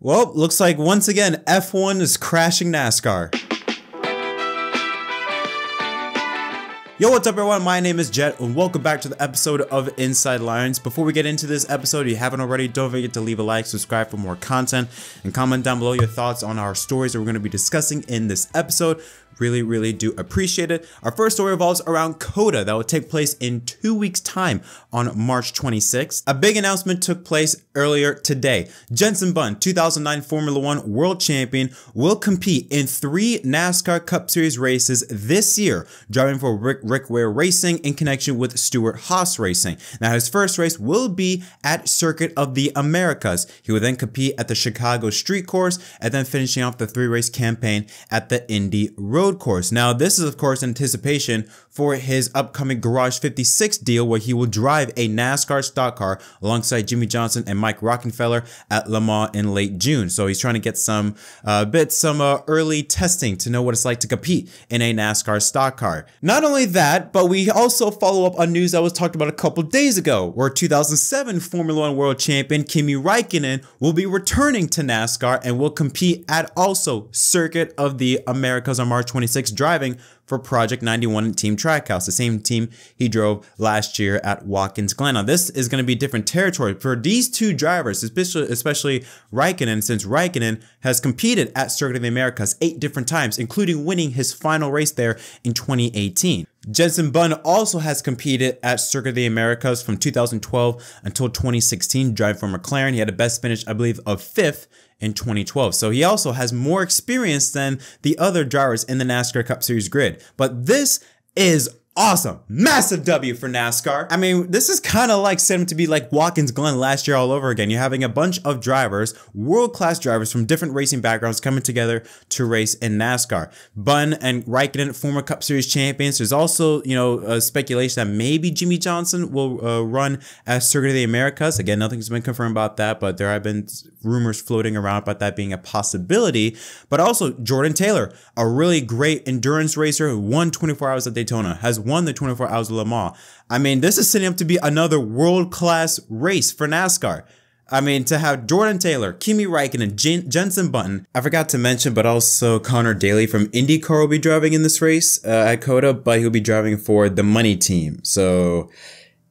Well, looks like once again, F1 is crashing NASCAR. Yo, what's up everyone? My name is Jet and welcome back to the episode of Inside Lines. Before we get into this episode, if you haven't already, don't forget to leave a like, subscribe for more content, and comment down below your thoughts on our stories that we're going to be discussing in this episode. Really do appreciate it. Our first story revolves around COTA that will take place in 2 weeks time on March 26th. A big announcement took place earlier today. Jenson, 2009 Formula 1 World Champion, will compete in 3 NASCAR Cup Series races this year, driving for Rickwear Racing in connection with Stewart-Haas Racing. Now his first race will be at Circuit of the Americas. He will then compete at the Chicago Street Course and then finishing off the 3-race campaign at the Indy Road Course. Now this is of course in anticipation for his upcoming Garage 56 deal where he will drive a NASCAR stock car alongside Jimmy Johnson and Mike Rockenfeller at Le Mans in late June. So he's trying to get some early testing to know what it's like to compete in a NASCAR stock car. Not only that, but we also follow up on news that was talked about a couple days ago where 2007 Formula 1 World Champion Kimi Räikkönen will be returning to NASCAR and will compete at also Circuit of the Americas on March 26, driving for Project 91 Team Trackhouse, the same team he drove last year at Watkins Glen. Now this is going to be different territory for these two drivers, especially Räikkönen, since Räikkönen has competed at Circuit of the Americas 8 different times, including winning his final race there in 2018. Jenson also has competed at Circuit of the Americas from 2012 until 2016, driving for McLaren. He had a best finish, I believe, of 5th in 2012. So he also has more experience than the other drivers in the NASCAR Cup Series grid. But this is awesome. Massive W for NASCAR. I mean, this is kind of like set up to be like Watkins Glen last year all over again. You're having a bunch of drivers, world-class drivers from different racing backgrounds coming together to race in NASCAR. Bun and Räikkönen, former Cup Series champions. There's also, speculation that maybe Jimmy Johnson will run at Circuit of the Americas. Again, nothing's been confirmed about that, but there have been rumors floating around about that being a possibility. But also Jordan Taylor, a really great endurance racer who won 24 Hours at Daytona, has won the 24 Hours of Le Mans. I mean, this is setting up to be another world-class race for NASCAR. I mean, to have Jordan Taylor, Kimi Räikkönen, Jenson, I forgot to mention, but also Connor Daly from IndyCar will be driving in this race at COTA, but he'll be driving for the money team. So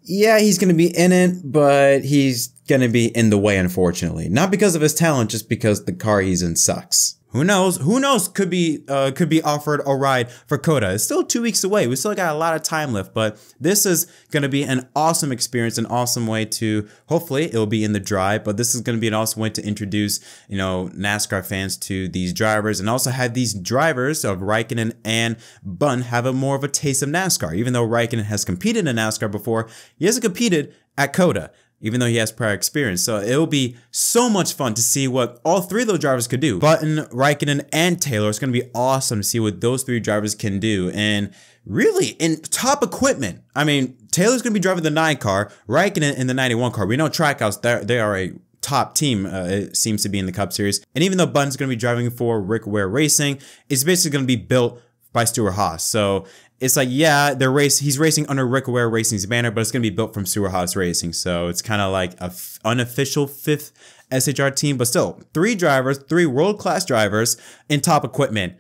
yeah, he's going to be in it, but he's going to be in the way, unfortunately. Not because of his talent, just because the car he's in sucks. Who knows? Who knows? Could be offered a ride for COTA. It's still 2 weeks away. We still got a lot of time left, but this is going to be an awesome experience, an awesome way to, hopefully it'll be in the drive, but this is going to be an awesome way to introduce, NASCAR fans to these drivers and also have these drivers of Räikkönen and Bun have more of a taste of NASCAR. Even though Räikkönen has competed in NASCAR before, he hasn't competed at COTA, even though he has prior experience. So it'll be so much fun to see what all 3 of those drivers could do. Button, Räikkönen, and Taylor. It's going to be awesome to see what those 3 drivers can do. And really, in top equipment, I mean, Taylor's going to be driving the 9 car, Räikkönen in the 91 car. We know Trackhouse, they are a top team, it seems to be in the Cup Series. And even though Button's going to be driving for Rickwear Racing, it's basically going to be built by Stewart-Haas. So it's like, yeah, he's racing under Rickwear Racing's banner, but it's going to be built from Stewart-Haas Racing. So it's kind of like a unofficial 5th SHR team, but still 3 drivers, 3 world-class drivers in top equipment.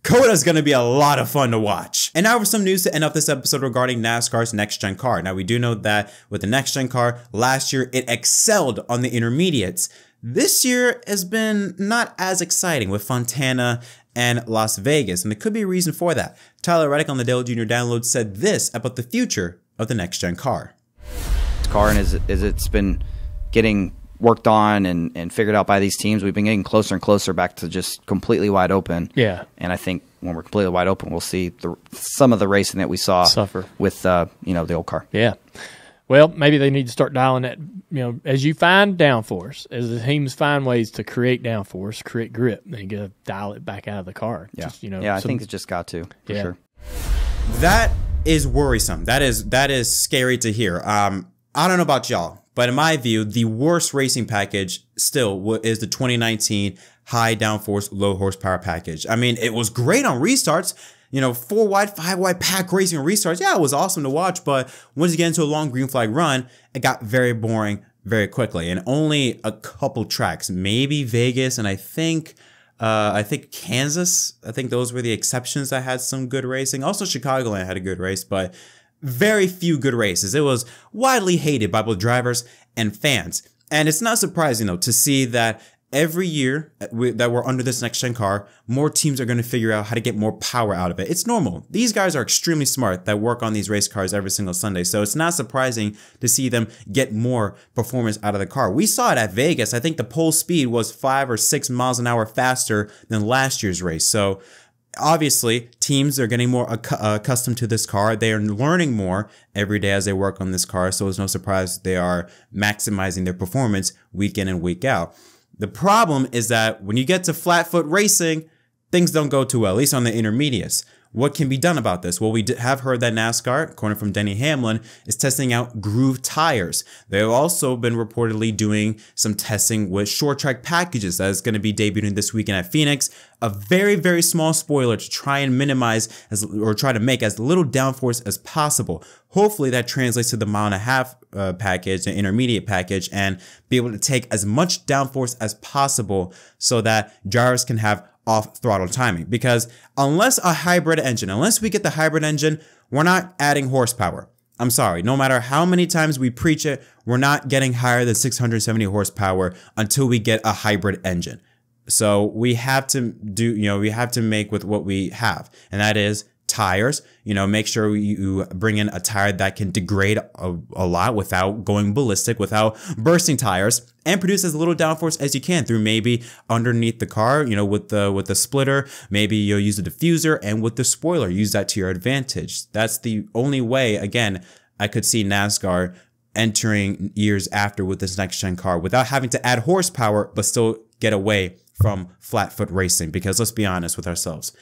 COTA is going to be a lot of fun to watch. And now for some news to end off this episode regarding NASCAR's next-gen car. Now we do know that with the next-gen car, last year it excelled on the intermediates. This year has been not as exciting with Fontana and Las Vegas, and there could be a reason for that. Tyler Reddick on the Dale Jr. Download said this about the future of the next-gen car. And as it's been getting worked on and figured out by these teams, we've been getting closer and closer back to just completely wide open. Yeah. And I think when we're completely wide open, we'll see some of the racing that we saw suffer with the old car. Yeah. Well, maybe they need to start dialing that, as you find downforce, as the teams find ways to create downforce, create grip, then you got to dial it back out of the car. Yeah, just, I think it's just got to, for sure. That is worrisome. That is scary to hear. I don't know about y'all, but in my view, the worst racing package still is the 2019 high downforce, low horsepower package. I mean, it was great on restarts. 4 wide, 5 wide pack racing restarts. Yeah, it was awesome to watch. But once you get into a long green flag run, it got very boring very quickly, and only a couple tracks, maybe Vegas, and I think Kansas. I think those were the exceptions that had some good racing. Also, Chicagoland had a good race, but very few good races. It was widely hated by both drivers and fans. And it's not surprising, though, to see that every year that we're under this next-gen car, more teams are going to figure out how to get more power out of it. It's normal. These guys are extremely smart that work on these race cars every single Sunday. So it's not surprising to see them get more performance out of the car. We saw it at Vegas. I think the pole speed was 5 or 6 miles an hour faster than last year's race. So obviously, teams are getting more accustomed to this car. They are learning more every day as they work on this car. So it's no surprise they are maximizing their performance week in and week out. The problem is that when you get to flat foot racing, things don't go too well, at least on the intermediates. What can be done about this? Well, we have heard that NASCAR, according from Denny Hamlin, is testing out groove tires. They've also been reportedly doing some testing with short track packages that is going to be debuting this weekend at Phoenix. A very, very small spoiler to try and minimize or try to make as little downforce as possible. Hopefully that translates to the 1.5 mile package, an intermediate package, and be able to take as much downforce as possible so that drivers can have off throttle timing. Because unless we get the hybrid engine, we're not adding horsepower. I'm sorry, no matter how many times we preach it, we're not getting higher than 670 horsepower until we get a hybrid engine. So we have to we have to make with what we have, and that is tires. Make sure you bring in a tire that can degrade a lot without going ballistic, without bursting tires, and produce as little downforce as you can through maybe underneath the car, with the splitter. Maybe you'll use the diffuser, and with the spoiler, use that to your advantage. That's the only way, again, I could see NASCAR entering years after with this next gen car without having to add horsepower, but still get away from flat foot racing. Because let's be honest with ourselves.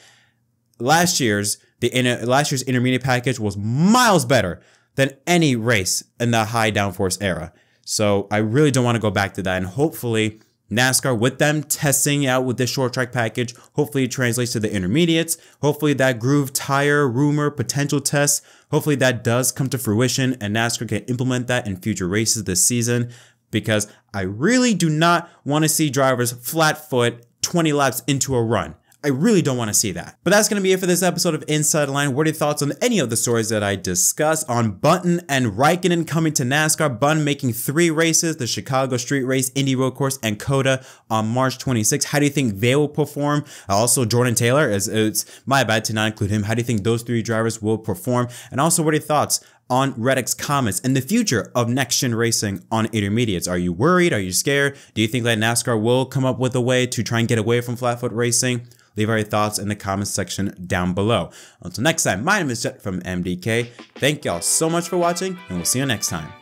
Last year's intermediate package was miles better than any race in the high downforce era. So I really don't want to go back to that. And hopefully NASCAR, with them testing out with this short track package, hopefully it translates to the intermediates. Hopefully that groove tire rumor potential test, hopefully that does come to fruition and NASCAR can implement that in future races this season. Because I really do not want to see drivers flat foot 20 laps into a run. I really don't want to see that. But that's going to be it for this episode of Inside Line. What are your thoughts on any of the stories that I discussed on Button and Räikkönen coming to NASCAR? Button making 3 races, the Chicago Street Race, Indy Road Course, and COTA on March 26th. How do you think they will perform? Also, Jordan Taylor, it's my bad to not include him. How do you think those 3 drivers will perform? And also, what are your thoughts on Reddick's comments and the future of next-gen racing on intermediates? Are you worried? Are you scared? Do you think that NASCAR will come up with a way to try and get away from flat foot racing? Leave all your thoughts in the comments section down below. Until next time, my name is Jet from MDK. Thank y'all so much for watching, and we'll see you next time.